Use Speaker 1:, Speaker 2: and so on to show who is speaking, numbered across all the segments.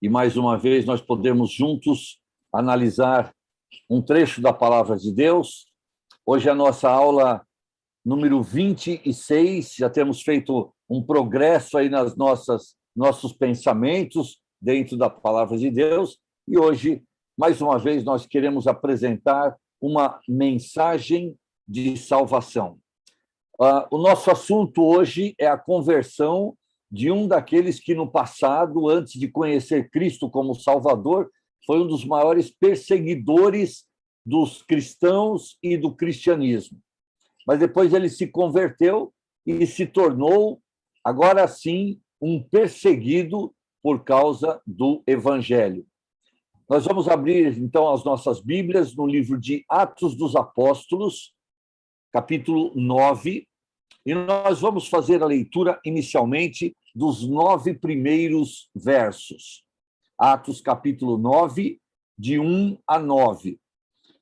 Speaker 1: e mais uma vez nós podemos juntos analisar um trecho da Palavra de Deus. Hoje é a nossa aula número 26, já temos feito um progresso aí nas nossos pensamentos dentro da Palavra de Deus, e hoje, mais uma vez, nós queremos apresentar uma mensagem de salvação. O nosso assunto hoje é a conversão de um daqueles que no passado, antes de conhecer Cristo como Salvador, foi um dos maiores perseguidores dos cristãos e do cristianismo. Mas depois ele se converteu e se tornou, agora sim, um perseguido por causa do Evangelho. Nós vamos abrir, então, as nossas Bíblias no livro de Atos dos Apóstolos, capítulo 9, e nós vamos fazer a leitura inicialmente dos 9 primeiros versos. Atos, capítulo 9, de 1 a 9.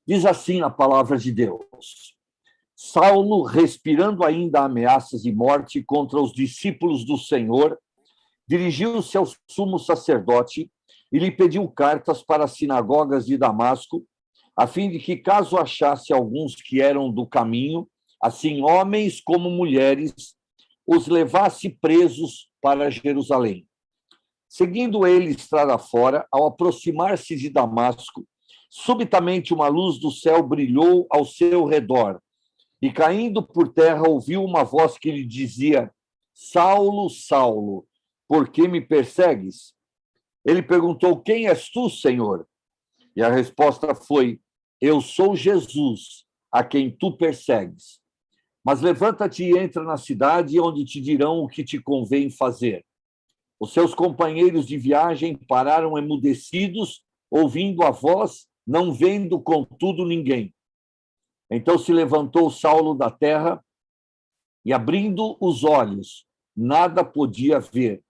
Speaker 1: Diz assim a palavra de Deus: Saulo, respirando ainda ameaças de morte contra os discípulos do Senhor, dirigiu-se ao sumo sacerdote e lhe pediu cartas para as sinagogas de Damasco, a fim de que, caso achasse alguns que eram do caminho, assim homens como mulheres, os levasse presos para Jerusalém. Seguindo ele estrada fora, ao aproximar-se de Damasco, subitamente uma luz do céu brilhou ao seu redor, e caindo por terra ouviu uma voz que lhe dizia: Saulo, Saulo, por que me persegues? Ele perguntou: Quem és tu, Senhor? E a resposta foi: Eu sou Jesus, a quem tu persegues. Mas levanta-te e entra na cidade, onde te dirão o que te convém fazer. Os seus companheiros de viagem pararam emudecidos, ouvindo a voz, não vendo, contudo, ninguém. Então se levantou Saulo da terra e, abrindo os olhos, nada podia ver.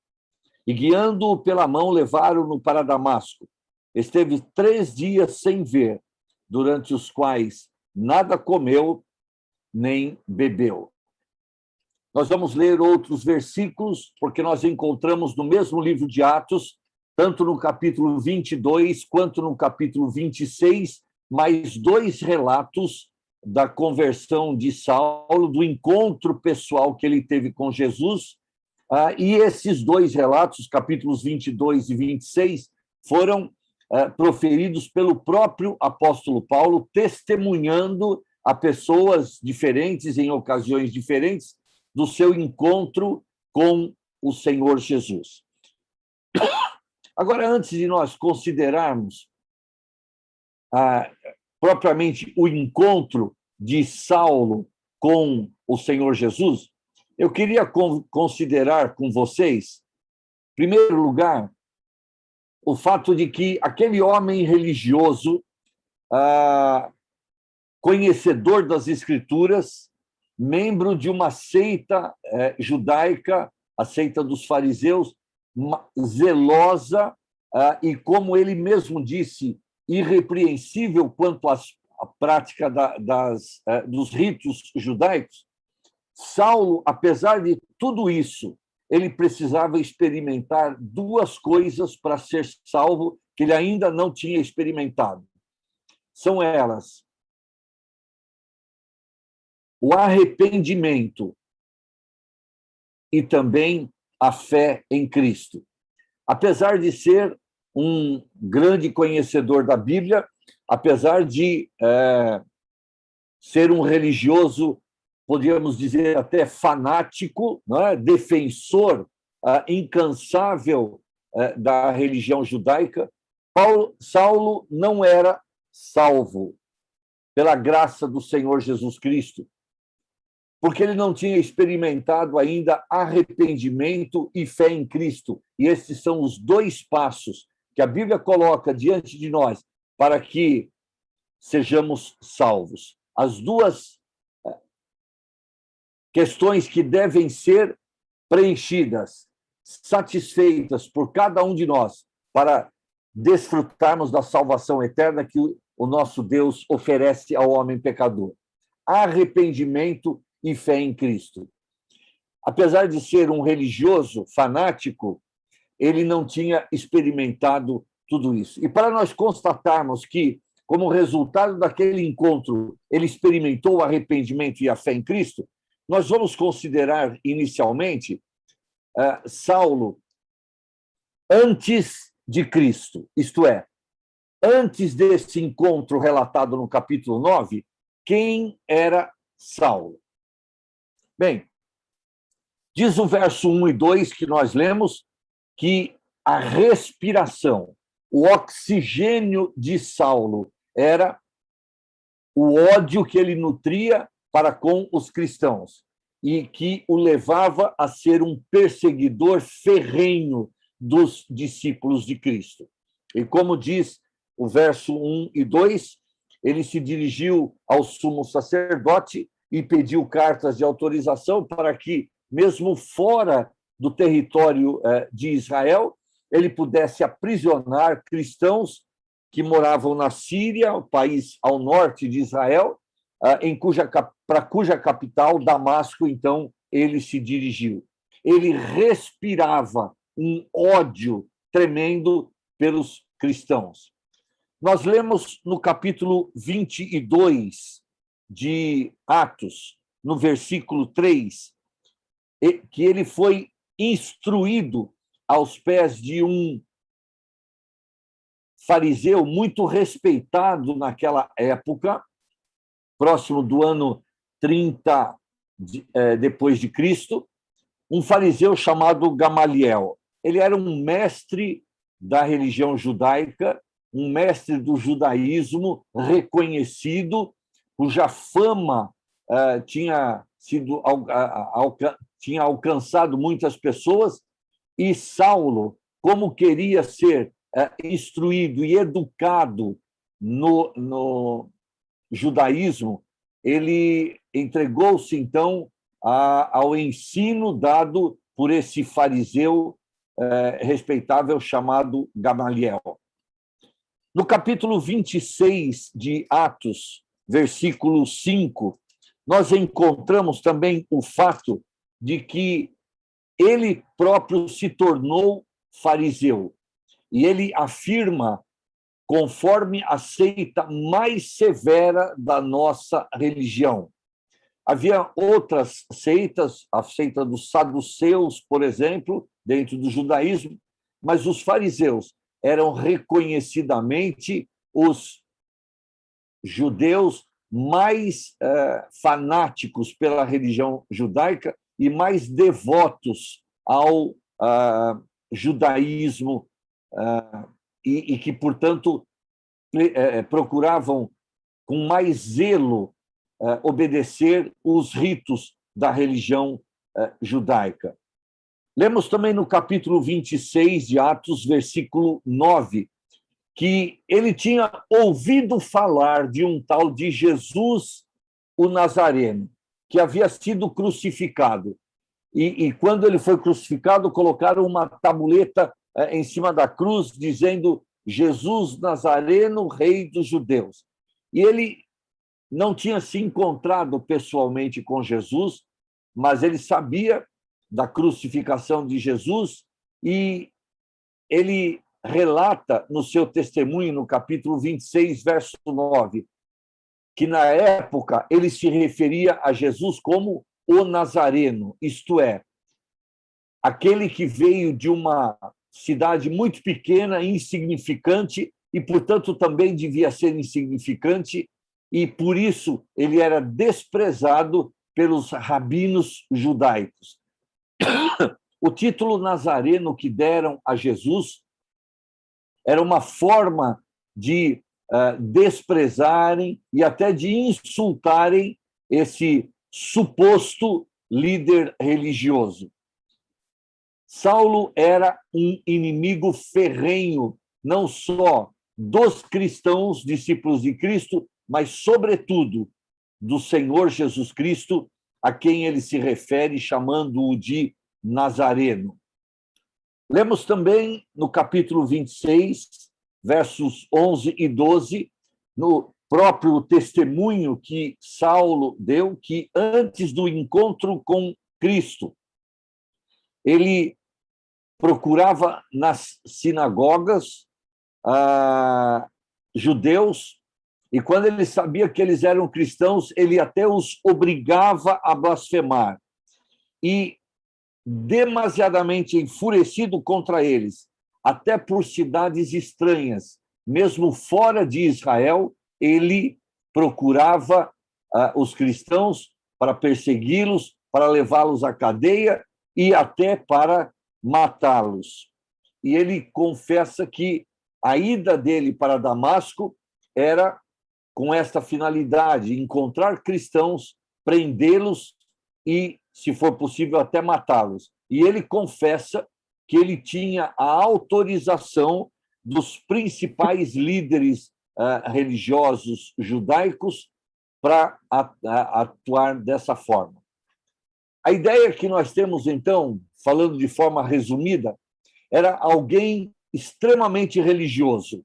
Speaker 1: E, guiando-o pela mão, levaram-no para Damasco. Esteve 3 dias sem ver, durante os quais nada comeu nem bebeu. Nós vamos ler outros versículos, porque nós encontramos no mesmo livro de Atos, tanto no capítulo 22 quanto no capítulo 26, mais 2 relatos da conversão de Saulo, do encontro pessoal que ele teve com Jesus. E esses 2 relatos, capítulos 22 e 26, foram proferidos pelo próprio apóstolo Paulo, testemunhando a pessoas diferentes, em ocasiões diferentes, do seu encontro com o Senhor Jesus. Agora, antes de nós considerarmos propriamente o encontro de Saulo com o Senhor Jesus, eu queria considerar com vocês, em primeiro lugar, o fato de que aquele homem religioso, conhecedor das Escrituras, membro de uma seita judaica, a seita dos fariseus, zelosa e, como ele mesmo disse, irrepreensível quanto à prática dos ritos judaicos. Saulo, apesar de tudo isso, ele precisava experimentar 2 coisas para ser salvo que ele ainda não tinha experimentado. São elas: o arrependimento e também a fé em Cristo. Apesar de ser um grande conhecedor da Bíblia, apesar de ser um religioso, podíamos dizer até fanático, não é? Defensor incansável da religião judaica, Saulo não era salvo pela graça do Senhor Jesus Cristo, porque ele não tinha experimentado ainda arrependimento e fé em Cristo. E esses são os 2 passos que a Bíblia coloca diante de nós para que sejamos salvos. As 2 questões que devem ser preenchidas, satisfeitas por cada um de nós, para desfrutarmos da salvação eterna que o nosso Deus oferece ao homem pecador: arrependimento e fé em Cristo. Apesar de ser um religioso fanático, ele não tinha experimentado tudo isso. E para nós constatarmos que, como resultado daquele encontro, ele experimentou o arrependimento e a fé em Cristo, nós vamos considerar inicialmente Saulo antes de Cristo, isto é, antes desse encontro relatado no capítulo 9, quem era Saulo? Bem, diz o verso 1 e 2 que nós lemos que a respiração, o oxigênio de Saulo era o ódio que ele nutria para com os cristãos e que o levava a ser um perseguidor ferrenho dos discípulos de Cristo. E como diz o verso 1 e 2, ele se dirigiu ao sumo sacerdote e pediu cartas de autorização para que, mesmo fora do território de Israel, ele pudesse aprisionar cristãos que moravam na Síria, o país ao norte de Israel, para cuja capital, Damasco, então, ele se dirigiu. Ele respirava um ódio tremendo pelos cristãos. Nós lemos no capítulo 22 de Atos, no versículo 3, que ele foi instruído aos pés de um fariseu muito respeitado naquela época, próximo do ano 30 depois de Cristo, um fariseu chamado Gamaliel. Ele era um mestre da religião judaica, um mestre do judaísmo reconhecido, cuja fama tinha alcançado muitas pessoas, e Saulo, como queria ser instruído e educado no judaísmo, ele entregou-se, então, ao ensino dado por esse fariseu respeitável chamado Gamaliel. No capítulo 26 de Atos, versículo 5, nós encontramos também o fato de que ele próprio se tornou fariseu. E ele afirma, conforme a seita mais severa da nossa religião. Havia outras seitas, a seita dos saduceus, por exemplo, dentro do judaísmo, mas os fariseus eram reconhecidamente os judeus mais fanáticos pela religião judaica e mais devotos ao judaísmo e que, portanto, procuravam com mais zelo obedecer os ritos da religião judaica. Lemos também no capítulo 26 de Atos, versículo 9, que ele tinha ouvido falar de um tal de Jesus, o Nazareno, que havia sido crucificado. E quando ele foi crucificado, colocaram uma tabuleta em cima da cruz, dizendo Jesus Nazareno, rei dos judeus. E ele não tinha se encontrado pessoalmente com Jesus, mas ele sabia da crucificação de Jesus e ele relata no seu testemunho, no capítulo 26, verso 9, que na época ele se referia a Jesus como o Nazareno, isto é, aquele que veio de uma cidade muito pequena, insignificante, e, portanto, também devia ser insignificante, e, por isso, ele era desprezado pelos rabinos judaicos. O título Nazareno que deram a Jesus era uma forma de desprezarem e até de insultarem esse suposto líder religioso. Saulo era um inimigo ferrenho, não só dos cristãos, discípulos de Cristo, mas, sobretudo, do Senhor Jesus Cristo, a quem ele se refere chamando-o de Nazareno. Lemos também no capítulo 26, versos 11 e 12, no próprio testemunho que Saulo deu, que antes do encontro com Cristo, ele procurava nas sinagogas judeus, e quando ele sabia que eles eram cristãos, ele até os obrigava a blasfemar. E, demasiadamente enfurecido contra eles, até por cidades estranhas, mesmo fora de Israel, ele procurava os cristãos para persegui-los, para levá-los à cadeia e até para matá-los. E ele confessa que a ida dele para Damasco era com esta finalidade, encontrar cristãos, prendê-los e, se for possível, até matá-los. E ele confessa que ele tinha a autorização dos principais líderes religiosos judaicos para atuar dessa forma. A ideia que nós temos, então, falando de forma resumida, era alguém extremamente religioso,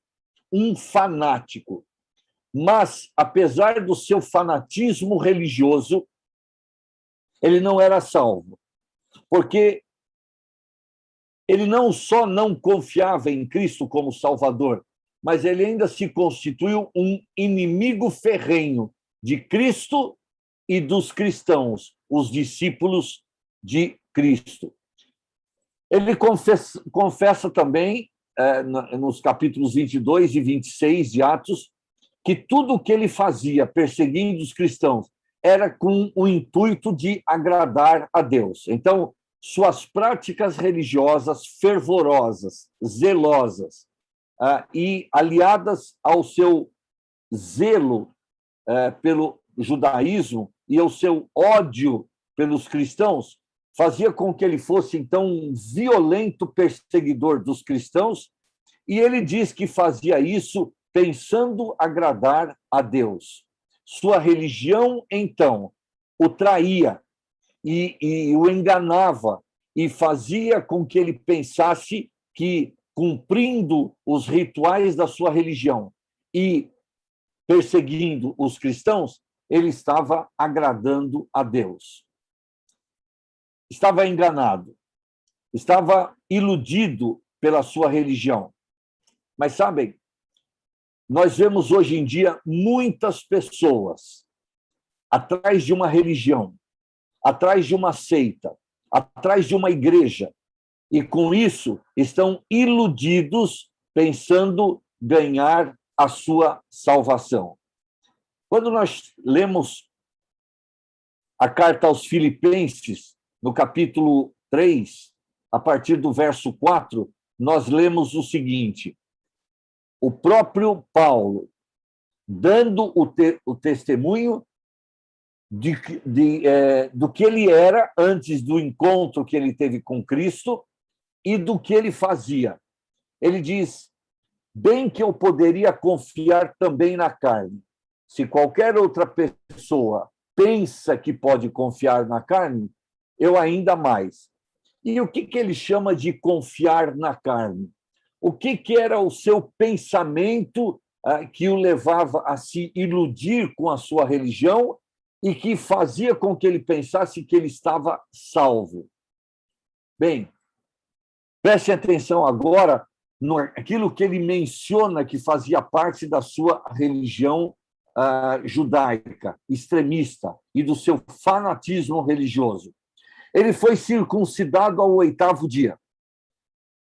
Speaker 1: um fanático. Mas, apesar do seu fanatismo religioso, ele não era salvo, porque ele não só não confiava em Cristo como Salvador, mas ele ainda se constituiu um inimigo ferrenho de Cristo e dos cristãos, os discípulos de Cristo. Ele confessa também, nos capítulos 22 e 26 de Atos, que tudo o que ele fazia perseguindo os cristãos era com o intuito de agradar a Deus. Então, suas práticas religiosas fervorosas, zelosas, e aliadas ao seu zelo pelo judaísmo e ao seu ódio pelos cristãos, fazia com que ele fosse, então, um violento perseguidor dos cristãos, e ele diz que fazia isso pensando agradar a Deus. Sua religião, então, o traía e o enganava e fazia com que ele pensasse que, cumprindo os rituais da sua religião e perseguindo os cristãos, ele estava agradando a Deus. Estava enganado, estava iludido pela sua religião. Mas, sabem, nós vemos hoje em dia muitas pessoas atrás de uma religião, atrás de uma seita, atrás de uma igreja, e com isso estão iludidos, pensando ganhar a sua salvação. Quando nós lemos a carta aos Filipenses, no capítulo 3, a partir do verso 4, nós lemos o seguinte: o próprio Paulo, dando o testemunho do que ele era antes do encontro que ele teve com Cristo e do que ele fazia. Ele diz: bem que eu poderia confiar também na carne. Se qualquer outra pessoa pensa que pode confiar na carne, eu ainda mais. E o que ele chama de confiar na carne? O que era o seu pensamento que o levava a se iludir com a sua religião e que fazia com que ele pensasse que ele estava salvo? Bem, preste atenção agora naquilo que ele menciona que fazia parte da sua religião judaica, extremista, e do seu fanatismo religioso. Ele foi circuncidado ao 8º dia.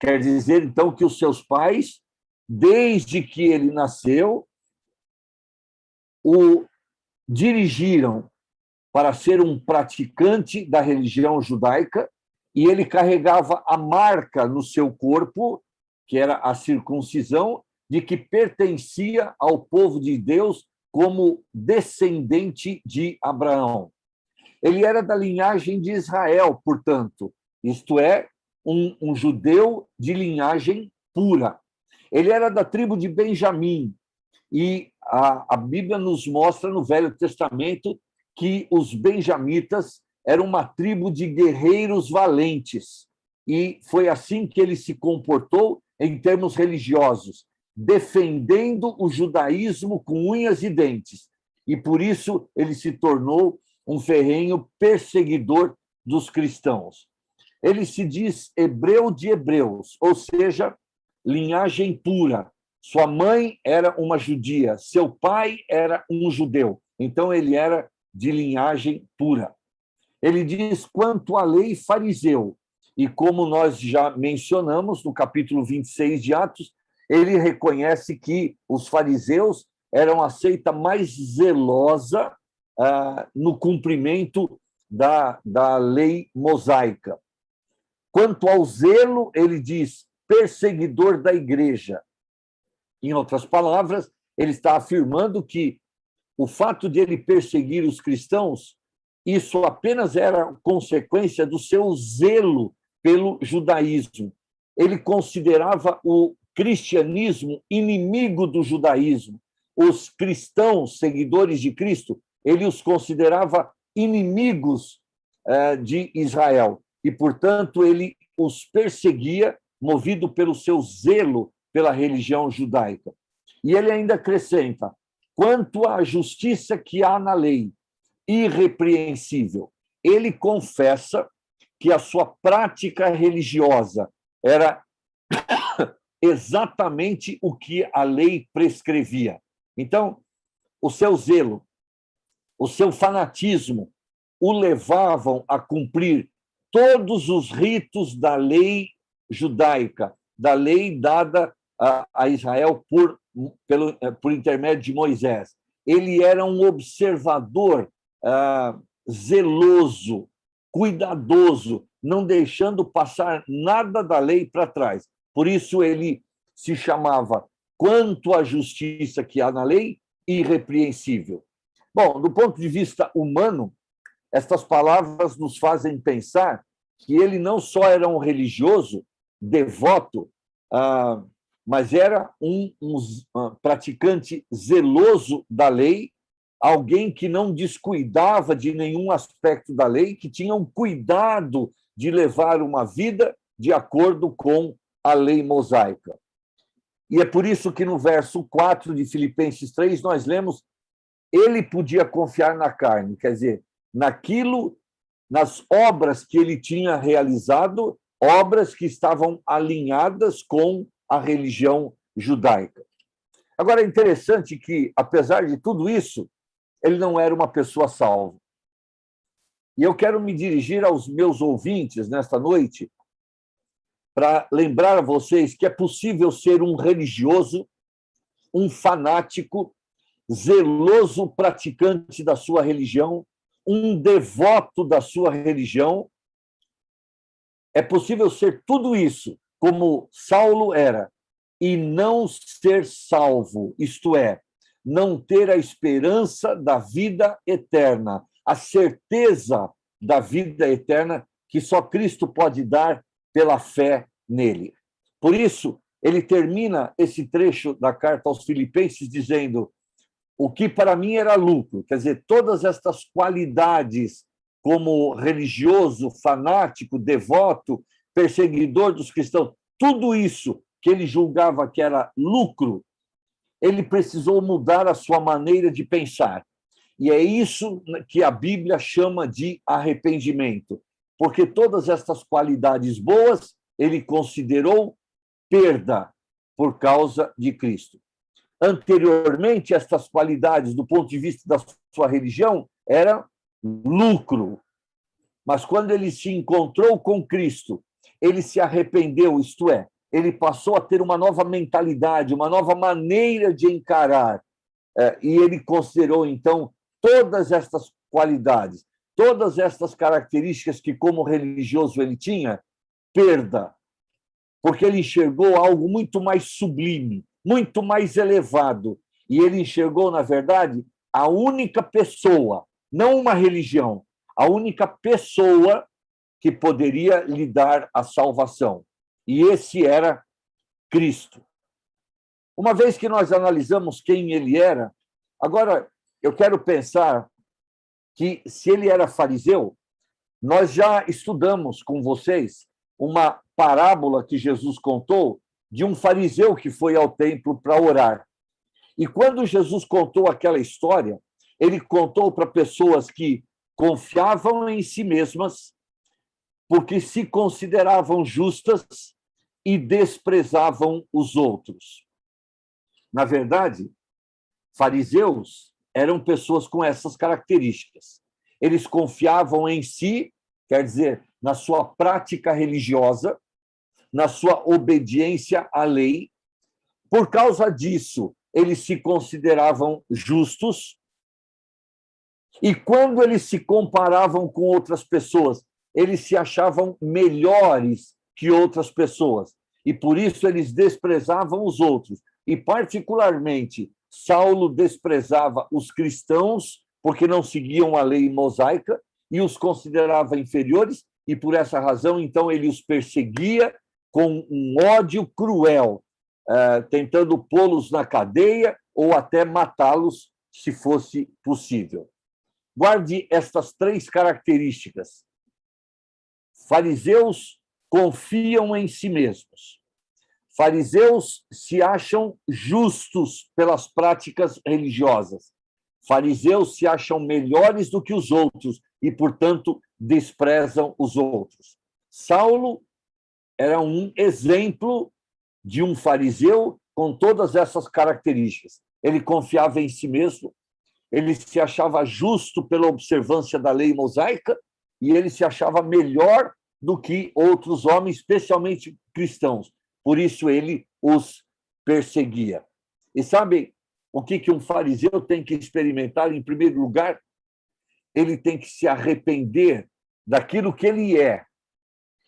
Speaker 1: Quer dizer, então, que os seus pais, desde que ele nasceu, o dirigiram para ser um praticante da religião judaica, e ele carregava a marca no seu corpo, que era a circuncisão, de que pertencia ao povo de Deus como descendente de Abraão. Ele era da linhagem de Israel, portanto, isto é, um judeu de linhagem pura. Ele era da tribo de Benjamim, e a Bíblia nos mostra no Velho Testamento que os benjamitas eram uma tribo de guerreiros valentes, e foi assim que ele se comportou em termos religiosos, defendendo o judaísmo com unhas e dentes, e por isso ele se tornou um ferrenho perseguidor dos cristãos. ele se diz hebreu de hebreus, ou seja, linhagem pura. Sua mãe era uma judia, seu pai era um judeu. Então, ele era de linhagem pura. Ele diz, quanto à lei, fariseu. E como nós já mencionamos no capítulo 26 de Atos, ele reconhece que os fariseus eram a seita mais zelosa no cumprimento da lei mosaica. Quanto ao zelo, ele diz, perseguidor da igreja. Em outras palavras, ele está afirmando que o fato de ele perseguir os cristãos, isso apenas era consequência do seu zelo pelo judaísmo. Ele considerava o cristianismo inimigo do judaísmo. Os cristãos, seguidores de Cristo, ele os considerava inimigos de Israel. E, portanto, ele os perseguia, movido pelo seu zelo pela religião judaica. E ele ainda acrescenta, quanto à justiça que há na lei, irrepreensível. Ele confessa que a sua prática religiosa era exatamente o que a lei prescrevia. Então, o seu zelo, o seu fanatismo o levavam a cumprir todos os ritos da lei judaica, da lei dada a Israel por intermédio de Moisés. Ele era um observador zeloso, cuidadoso, não deixando passar nada da lei para trás. Por isso ele se chamava, quanto à justiça que há na lei, irrepreensível. Bom, do ponto de vista humano, estas palavras nos fazem pensar que ele não só era um religioso, devoto, mas era um praticante zeloso da lei, alguém que não descuidava de nenhum aspecto da lei, que tinha um cuidado de levar uma vida de acordo com a lei mosaica. E é por isso que no verso 4 de Filipenses 3 nós lemos, ele podia confiar na carne, quer dizer, nas obras que ele tinha realizado, obras que estavam alinhadas com a religião judaica. Agora, é interessante que, apesar de tudo isso, ele não era uma pessoa salva. E eu quero me dirigir aos meus ouvintes nesta noite para lembrar a vocês que é possível ser um religioso, um fanático, zeloso praticante da sua religião, um devoto da sua religião. É possível ser tudo isso, como Saulo era, e não ser salvo, isto é, não ter a esperança da vida eterna, a certeza da vida eterna que só Cristo pode dar pela fé nele. Por isso, ele termina esse trecho da carta aos Filipenses dizendo: o que para mim era lucro, quer dizer, todas estas qualidades como religioso, fanático, devoto, perseguidor dos cristãos, tudo isso que ele julgava que era lucro, ele precisou mudar a sua maneira de pensar. E é isso que a Bíblia chama de arrependimento, porque todas estas qualidades boas ele considerou perda por causa de Cristo. Anteriormente, estas qualidades, do ponto de vista da sua religião, eram lucro. Mas quando ele se encontrou com Cristo, ele se arrependeu, isto é, ele passou a ter uma nova mentalidade, uma nova maneira de encarar. E ele considerou, então, todas estas qualidades, todas estas características que, como religioso, ele tinha, perda. Porque ele enxergou algo muito mais sublime, muito mais elevado. E ele enxergou, na verdade, a única pessoa, não uma religião, a única pessoa que poderia lhe dar a salvação. E esse era Cristo. Uma vez que nós analisamos quem ele era, agora eu quero pensar que, se ele era fariseu, nós já estudamos com vocês uma parábola que Jesus contou de um fariseu que foi ao templo para orar. E quando Jesus contou aquela história, ele contou para pessoas que confiavam em si mesmas, porque se consideravam justas e desprezavam os outros. Na verdade, fariseus eram pessoas com essas características. Eles confiavam em si, quer dizer, na sua prática religiosa, na sua obediência à lei. Por causa disso, eles se consideravam justos. E quando eles se comparavam com outras pessoas, eles se achavam melhores que outras pessoas. E por isso eles desprezavam os outros. E, particularmente, Saulo desprezava os cristãos, porque não seguiam a lei mosaica, e os considerava inferiores, e por essa razão, então, ele os perseguia com um ódio cruel, tentando pô-los na cadeia ou até matá-los, se fosse possível. Guarde estas 3 características. Fariseus confiam em si mesmos. Fariseus se acham justos pelas práticas religiosas. Fariseus se acham melhores do que os outros e, portanto, desprezam os outros. Saulo era um exemplo de um fariseu com todas essas características. Ele confiava em si mesmo, ele se achava justo pela observância da lei mosaica e ele se achava melhor do que outros homens, especialmente cristãos. Por isso ele os perseguia. E sabem o que um fariseu tem que experimentar? Em primeiro lugar, ele tem que se arrepender daquilo que ele é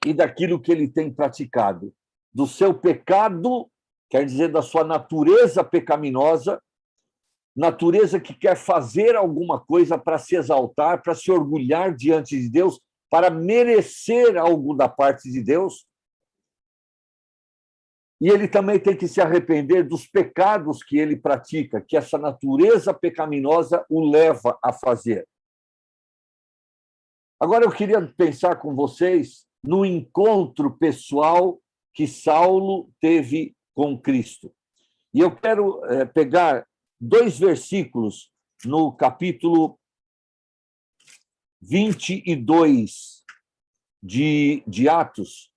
Speaker 1: e daquilo que ele tem praticado. Do seu pecado, quer dizer, da sua natureza pecaminosa, natureza que quer fazer alguma coisa para se exaltar, para se orgulhar diante de Deus, para merecer algo da parte de Deus. E ele também tem que se arrepender dos pecados que ele pratica, que essa natureza pecaminosa o leva a fazer. Agora eu queria pensar com vocês no encontro pessoal que Saulo teve com Cristo. E eu quero pegar 2 versículos no capítulo 22 de Atos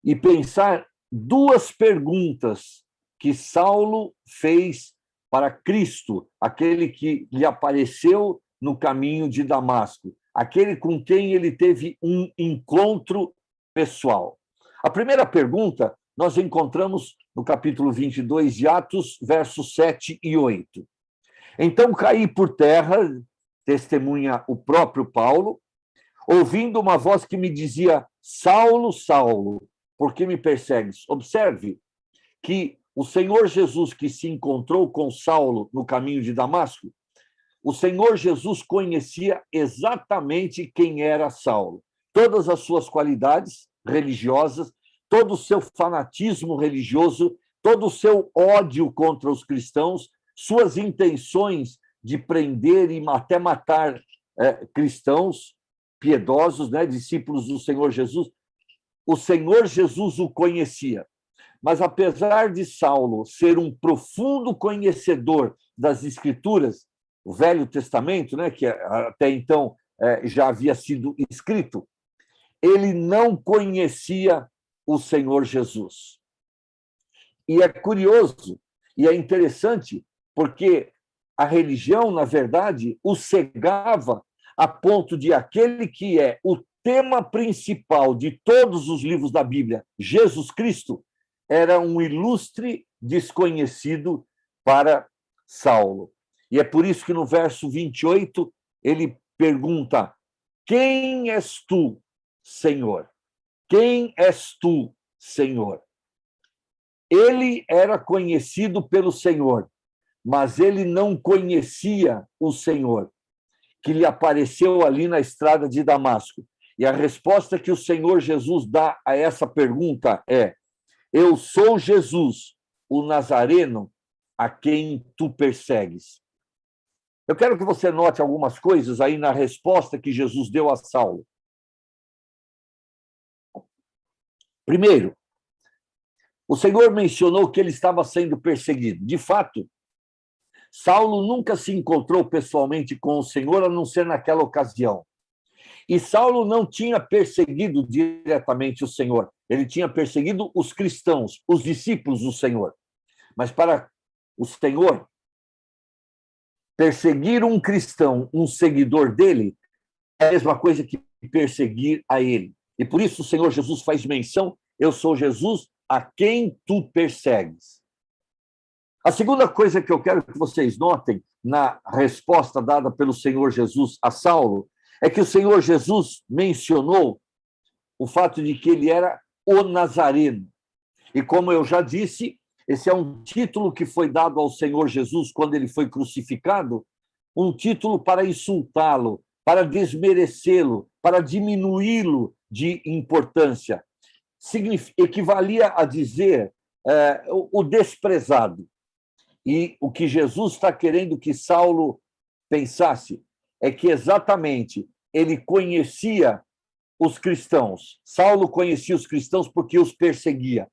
Speaker 1: e pensar 2 perguntas que Saulo fez para Cristo, aquele que lhe apareceu no caminho de Damasco, aquele com quem ele teve um encontro pessoal. A primeira pergunta nós encontramos no capítulo 22 de Atos, versos 7 e 8. Então caí por terra, testemunha o próprio Paulo, ouvindo uma voz que me dizia: Saulo, Saulo, por que me persegues? Observe que o Senhor Jesus, que se encontrou com Saulo no caminho de Damasco, o Senhor Jesus conhecia exatamente quem era Saulo, todas as suas qualidades religiosas, todo o seu fanatismo religioso, todo o seu ódio contra os cristãos, suas intenções de prender e até matar cristãos piedosos, discípulos do Senhor Jesus. O Senhor Jesus o conhecia. Mas, apesar de Saulo ser um profundo conhecedor das Escrituras, o Velho Testamento, que até então já havia sido escrito, ele não conhecia o Senhor Jesus. E é curioso, e é interessante, porque a religião, na verdade, o cegava a ponto de aquele que é o tema principal de todos os livros da Bíblia, Jesus Cristo, era um ilustre desconhecido para Saulo. E é por isso que no verso 28 ele pergunta: quem és tu, Senhor? Quem és tu, Senhor? Ele era conhecido pelo Senhor, mas ele não conhecia o Senhor, que lhe apareceu ali na estrada de Damasco. E a resposta que o Senhor Jesus dá a essa pergunta é: eu sou Jesus, o Nazareno, a quem tu persegues. Eu quero que você note algumas coisas aí na resposta que Jesus deu a Saulo. Primeiro, o Senhor mencionou que ele estava sendo perseguido. De fato, Saulo nunca se encontrou pessoalmente com o Senhor, a não ser naquela ocasião. E Saulo não tinha perseguido diretamente o Senhor, ele tinha perseguido os cristãos, os discípulos do Senhor. Mas para o Senhor, perseguir um cristão, um seguidor dele, é a mesma coisa que perseguir a ele. E por isso o Senhor Jesus faz menção: eu sou Jesus a quem tu persegues. A segunda coisa que eu quero que vocês notem na resposta dada pelo Senhor Jesus a Saulo é que o Senhor Jesus mencionou o fato de que ele era o Nazareno. E como eu já disse, esse é um título que foi dado ao Senhor Jesus quando ele foi crucificado, um título para insultá-lo, para desmerecê-lo, para diminuí-lo de importância. Equivalia a dizer o desprezado. E o que Jesus está querendo que Saulo pensasse é que exatamente ele conhecia os cristãos. Saulo conhecia os cristãos porque os perseguia.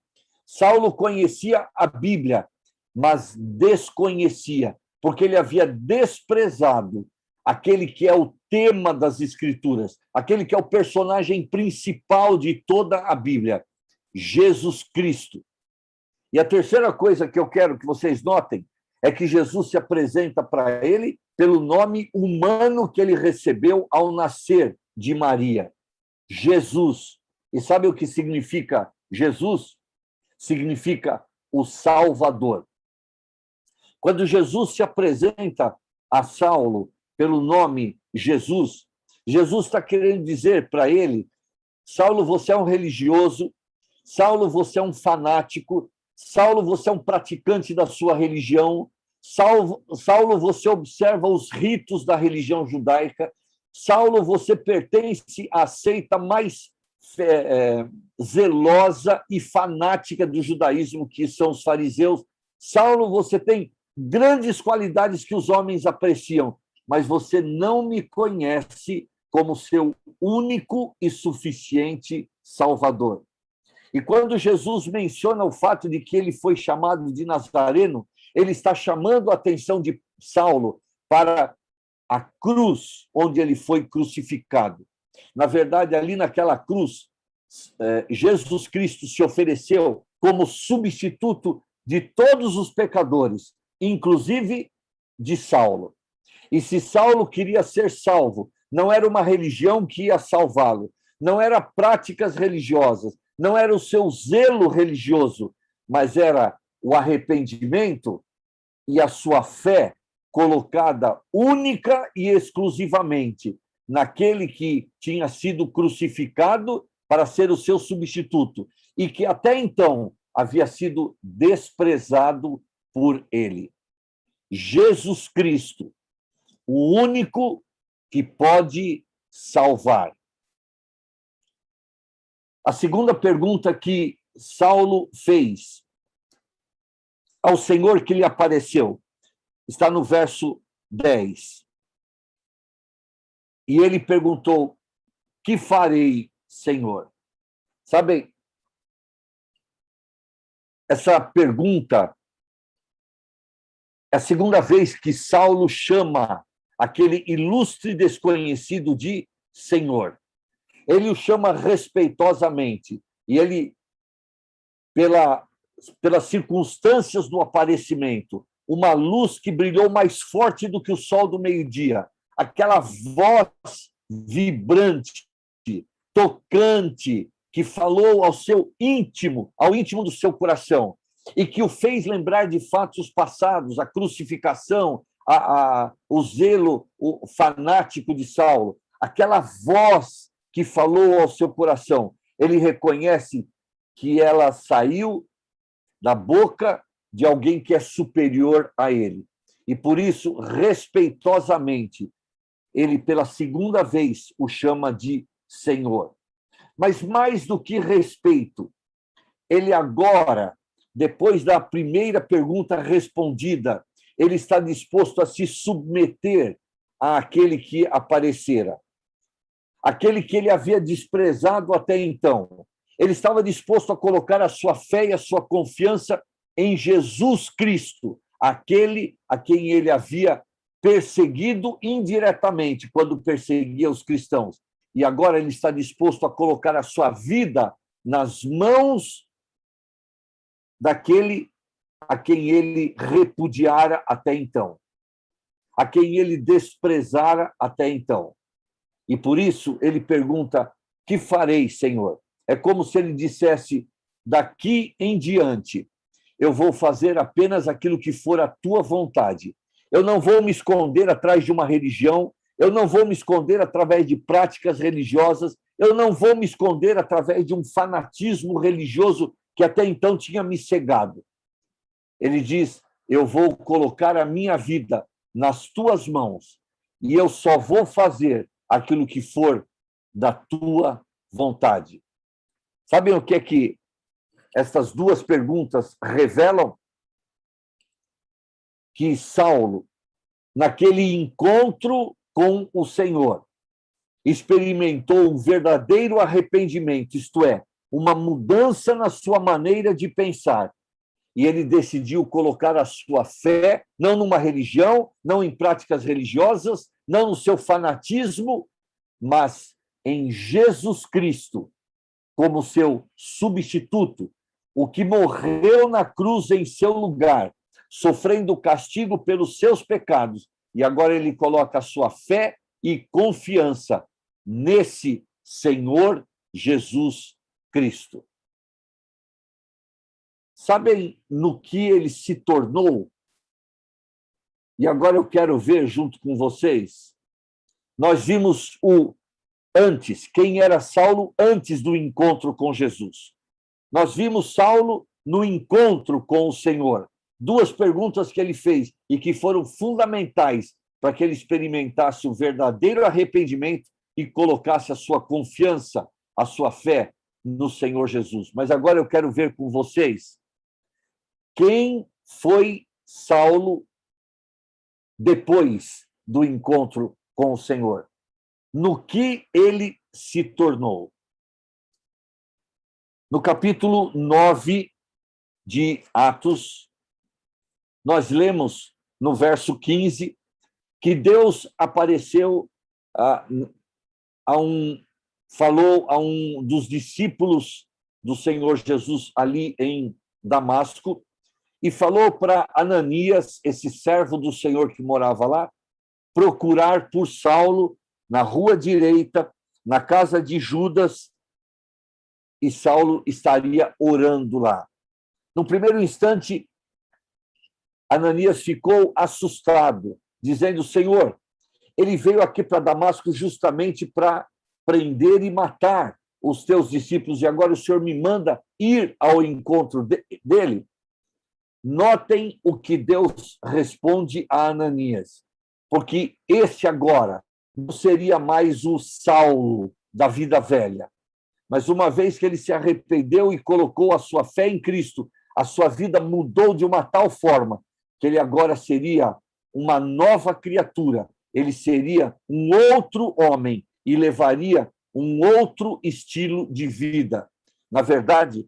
Speaker 1: Saulo conhecia a Bíblia, mas desconhecia, porque ele havia desprezado aquele que é o tema das Escrituras, aquele que é o personagem principal de toda a Bíblia, Jesus Cristo. E a terceira coisa que eu quero que vocês notem é que Jesus se apresenta para ele pelo nome humano que ele recebeu ao nascer de Maria, Jesus. E sabe o que significa Jesus? Significa o Salvador. Quando Jesus se apresenta a Saulo pelo nome Jesus, Jesus está querendo dizer para ele: Saulo, você é um religioso, Saulo, você é um fanático, Saulo, você é um praticante da sua religião, Saulo, você observa os ritos da religião judaica, Saulo, você pertence à seita mais zelosa e fanática do judaísmo, que são os fariseus. Saulo, você tem grandes qualidades que os homens apreciam, mas você não me conhece como seu único e suficiente Salvador. E quando Jesus menciona o fato de que ele foi chamado de Nazareno, ele está chamando a atenção de Saulo para a cruz onde ele foi crucificado. Na verdade, ali naquela cruz, Jesus Cristo se ofereceu como substituto de todos os pecadores, inclusive de Saulo. E se Saulo queria ser salvo, não era uma religião que ia salvá-lo, não era práticas religiosas, não era o seu zelo religioso, mas era o arrependimento e a sua fé colocada única e exclusivamente naquele que tinha sido crucificado para ser o seu substituto e que até então havia sido desprezado por ele. Jesus Cristo, o único que pode salvar. A segunda pergunta que Saulo fez ao Senhor que lhe apareceu está no verso 10. E ele perguntou: que farei, Senhor? Sabem, essa pergunta é a segunda vez que Saulo chama aquele ilustre desconhecido de Senhor. Ele o chama respeitosamente, e ele, pelas circunstâncias do aparecimento, uma luz que brilhou mais forte do que o sol do meio-dia, aquela voz vibrante, tocante, que falou ao seu íntimo, ao íntimo do seu coração, e que o fez lembrar de fatos passados, a crucificação, o zelo o fanático de Saulo, aquela voz que falou ao seu coração. Ele reconhece que ela saiu da boca de alguém que é superior a ele. E por isso, respeitosamente, ele pela segunda vez o chama de Senhor. Mas mais do que respeito, ele agora, depois da primeira pergunta respondida, ele está disposto a se submeter àquele que aparecera, aquele que ele havia desprezado até então. Ele estava disposto a colocar a sua fé e a sua confiança em Jesus Cristo, aquele a quem ele havia perseguido indiretamente quando perseguia os cristãos. e agora ele está disposto a colocar a sua vida nas mãos daquele a quem ele repudiara até então, a quem ele desprezara até então. E por isso ele pergunta: que farei, Senhor? É como se ele dissesse: daqui em diante, eu vou fazer apenas aquilo que for a tua vontade. Eu não vou me esconder atrás de uma religião, eu não vou me esconder através de práticas religiosas, eu não vou me esconder através de um fanatismo religioso que até então tinha me cegado. Ele diz: eu vou colocar a minha vida nas tuas mãos e eu só vou fazer aquilo que for da tua vontade. Sabem o que é que essas duas perguntas revelam? Que Saulo, naquele encontro com o Senhor, experimentou um verdadeiro arrependimento, isto é, uma mudança na sua maneira de pensar. E ele decidiu colocar a sua fé, não numa religião, não em práticas religiosas, não no seu fanatismo, mas em Jesus Cristo, como seu substituto, o que morreu na cruz em seu lugar, sofrendo castigo pelos seus pecados. E agora ele coloca a sua fé e confiança nesse Senhor Jesus Cristo. Sabem no que ele se tornou? E agora eu quero ver junto com vocês. Nós vimos o antes, quem era Saulo antes do encontro com Jesus. Nós vimos Saulo no encontro com o Senhor. Duas perguntas que ele fez e que foram fundamentais para que ele experimentasse o verdadeiro arrependimento e colocasse a sua confiança, a sua fé no Senhor Jesus. Mas agora eu quero ver com vocês quem foi Saulo depois do encontro com o Senhor. No que ele se tornou. No capítulo 9 de Atos, nós lemos no verso 15 que Deus apareceu falou a um dos discípulos do Senhor Jesus ali em Damasco e falou para Ananias, esse servo do Senhor que morava lá, procurar por Saulo na rua direita, na casa de Judas, e Saulo estaria orando lá. No primeiro instante, Ananias ficou assustado, dizendo: Senhor, ele veio aqui para Damasco justamente para prender e matar os teus discípulos, e agora o Senhor me manda ir ao encontro dele. Notem o que Deus responde a Ananias, porque esse agora não seria mais o Saulo da vida velha, mas uma vez que ele se arrependeu e colocou a sua fé em Cristo, a sua vida mudou de uma tal forma que ele agora seria uma nova criatura, ele seria um outro homem e levaria um outro estilo de vida. Na verdade,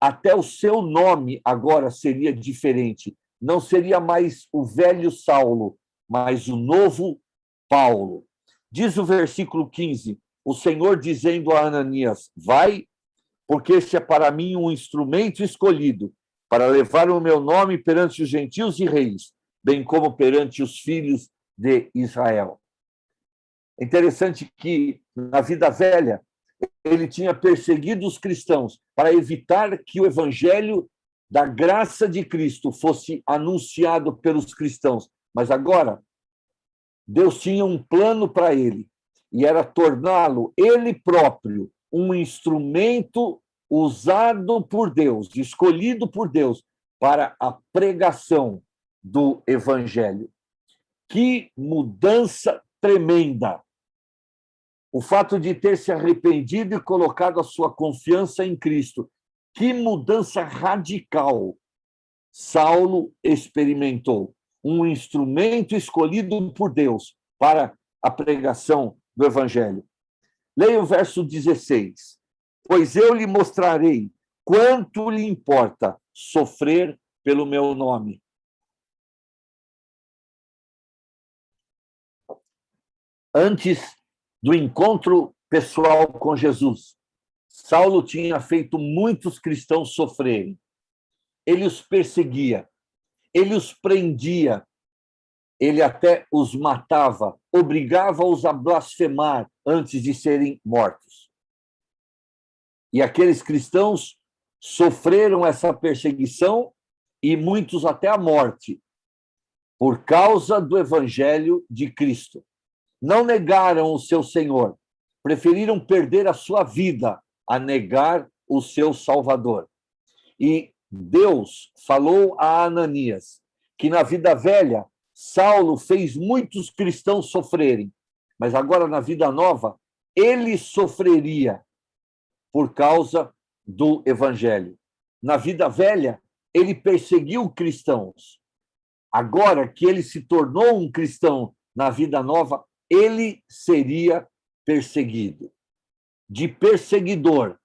Speaker 1: até o seu nome agora seria diferente. Não seria mais o velho Saulo, mas o novo Paulo. Diz o versículo 15, o Senhor dizendo a Ananias: vai, porque este é para mim um instrumento escolhido para levar o meu nome perante os gentios e reis, bem como perante os filhos de Israel. É interessante que, na vida velha, ele tinha perseguido os cristãos para evitar que o evangelho da graça de Cristo fosse anunciado pelos cristãos. Mas agora, Deus tinha um plano para ele, e era torná-lo, ele próprio, um instrumento usado por Deus, escolhido por Deus, para a pregação do evangelho. Que mudança tremenda! O fato de ter se arrependido e colocado a sua confiança em Cristo. Que mudança radical Saulo experimentou. Um instrumento escolhido por Deus para a pregação do Evangelho. Leia o verso 16. Pois eu lhe mostrarei quanto lhe importa sofrer pelo meu nome. Antes do encontro pessoal com Jesus. Saulo tinha feito muitos cristãos sofrerem. Ele os perseguia, ele os prendia, ele até os matava, obrigava-os a blasfemar antes de serem mortos. E aqueles cristãos sofreram essa perseguição e muitos até a morte, por causa do evangelho de Cristo. Não negaram o seu Senhor, preferiram perder a sua vida a negar o seu Salvador. E Deus falou a Ananias que na vida velha Saulo fez muitos cristãos sofrerem, mas agora na vida nova ele sofreria por causa do evangelho. Na vida velha ele perseguiu cristãos. Agora que ele se tornou um cristão na vida nova, ele seria perseguido. De perseguidor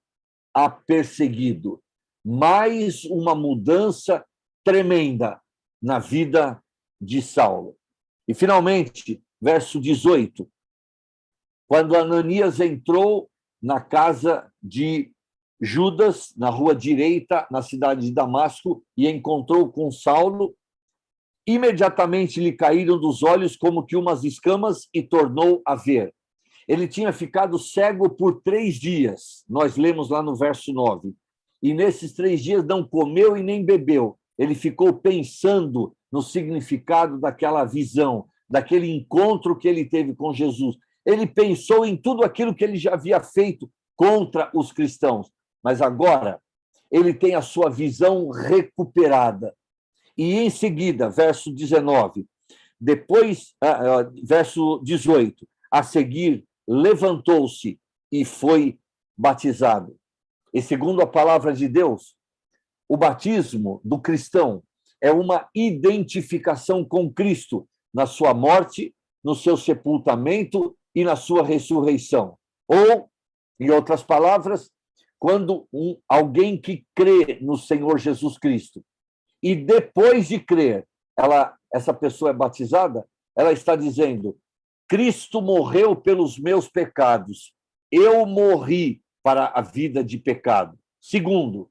Speaker 1: a perseguido. Mais uma mudança tremenda na vida de Saulo. E, finalmente, verso 18. Quando Ananias entrou na casa de Judas, na rua direita, na cidade de Damasco, e encontrou com Saulo, imediatamente lhe caíram dos olhos como que umas escamas e tornou a ver. Ele tinha ficado cego por 3 dias, nós lemos lá no verso 9. E nesses 3 dias não comeu e nem bebeu. Ele ficou pensando no significado daquela visão, daquele encontro que ele teve com Jesus. Ele pensou em tudo aquilo que ele já havia feito contra os cristãos. Mas agora ele tem a sua visão recuperada. E em seguida, verso 19, depois, verso 18, a seguir, levantou-se e foi batizado. E segundo a palavra de Deus, o batismo do cristão é uma identificação com Cristo na sua morte, no seu sepultamento e na sua ressurreição. Ou, em outras palavras, quando alguém que crê no Senhor Jesus Cristo e depois de crer, essa pessoa é batizada, ela está dizendo: Cristo morreu pelos meus pecados, eu morri para a vida de pecado. Segundo,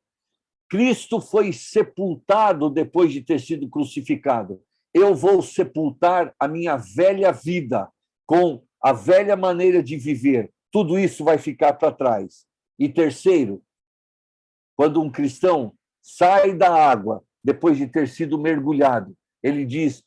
Speaker 1: Cristo foi sepultado depois de ter sido crucificado. Eu vou sepultar a minha velha vida com a velha maneira de viver. Tudo isso vai ficar para trás. E terceiro, quando um cristão sai da água depois de ter sido mergulhado, ele diz: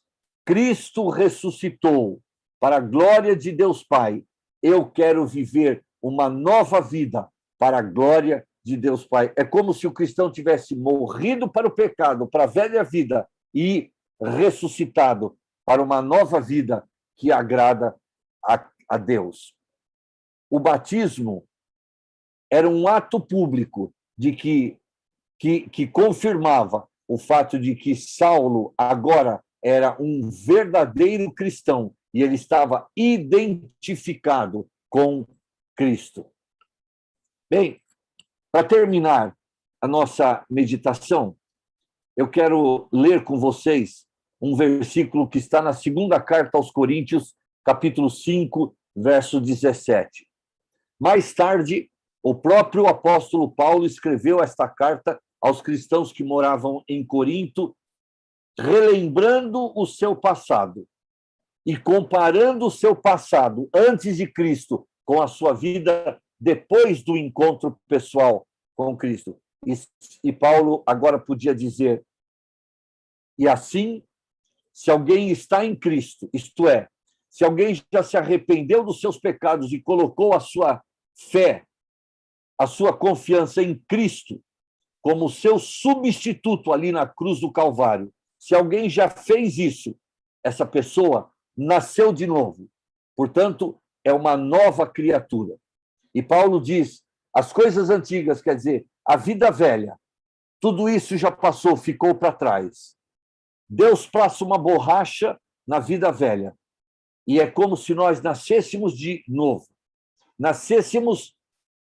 Speaker 1: Cristo ressuscitou, para a glória de Deus Pai. Eu quero viver uma nova vida para a glória de Deus Pai. É como se o cristão tivesse morrido para o pecado, para a velha vida, e ressuscitado para uma nova vida que agrada a Deus. O batismo era um ato público de que confirmava o fato de que Saulo agora era um verdadeiro cristão e ele estava identificado com Cristo. Bem, para terminar a nossa meditação, eu quero ler com vocês um versículo que está na segunda carta aos Coríntios, capítulo 5, verso 17. Mais tarde, o próprio apóstolo Paulo escreveu esta carta aos cristãos que moravam em Corinto, relembrando o seu passado e comparando o seu passado antes de Cristo com a sua vida depois do encontro pessoal com Cristo. E Paulo agora podia dizer: e assim, se alguém está em Cristo, isto é, se alguém já se arrependeu dos seus pecados e colocou a sua fé, a sua confiança em Cristo como seu substituto ali na cruz do Calvário, se alguém já fez isso, essa pessoa nasceu de novo. Portanto, é uma nova criatura. E Paulo diz: as coisas antigas, quer dizer, a vida velha, tudo isso já passou, ficou para trás. Deus passa uma borracha na vida velha. E é como se nós nascêssemos de novo. Nascêssemos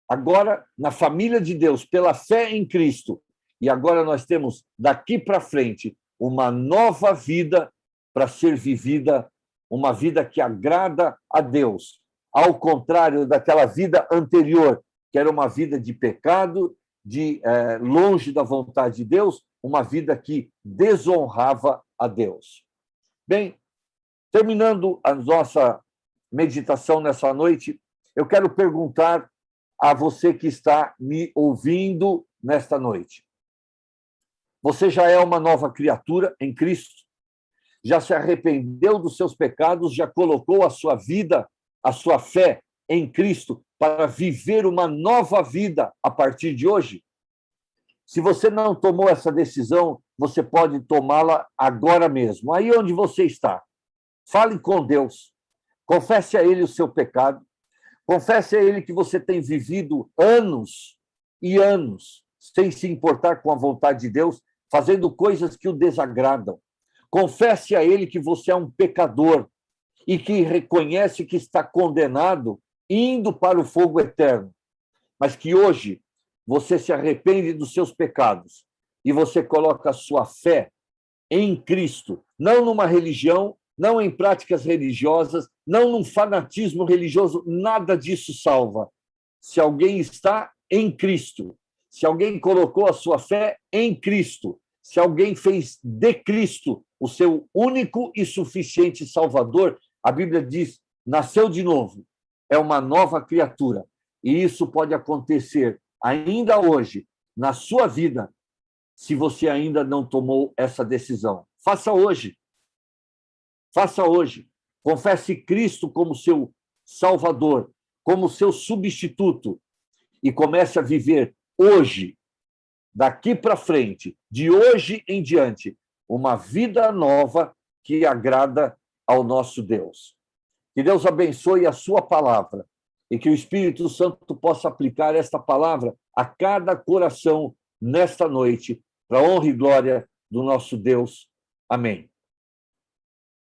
Speaker 1: agora na família de Deus, pela fé em Cristo. E agora nós temos, daqui para frente, uma nova vida para ser vivida, uma vida que agrada a Deus, ao contrário daquela vida anterior, que era uma vida de pecado, de longe da vontade de Deus, uma vida que desonrava a Deus. Bem, terminando a nossa meditação nessa noite, eu quero perguntar a você que está me ouvindo nesta noite. Você já é uma nova criatura em Cristo? Já se arrependeu dos seus pecados? Já colocou a sua vida, a sua fé em Cristo para viver uma nova vida a partir de hoje? Se você não tomou essa decisão, você pode tomá-la agora mesmo, aí onde você está. Fale com Deus, confesse a Ele o seu pecado, confesse a Ele que você tem vivido anos e anos sem se importar com a vontade de Deus, fazendo coisas que o desagradam. Confesse a Ele que você é um pecador e que reconhece que está condenado, indo para o fogo eterno, mas que hoje você se arrepende dos seus pecados e você coloca a sua fé em Cristo, não numa religião, não em práticas religiosas, não num fanatismo religioso, nada disso salva. Se alguém está em Cristo, se alguém colocou a sua fé em Cristo, se alguém fez de Cristo o seu único e suficiente Salvador, a Bíblia diz, nasceu de novo, é uma nova criatura. E isso pode acontecer ainda hoje, na sua vida, se você ainda não tomou essa decisão. Faça hoje. Faça hoje. Confesse Cristo como seu Salvador, como seu substituto, e comece a viver hoje, daqui para frente, de hoje em diante, uma vida nova que agrada ao nosso Deus. Que Deus abençoe a sua palavra e que o Espírito Santo possa aplicar esta palavra a cada coração nesta noite, para a honra e glória do nosso Deus. Amém.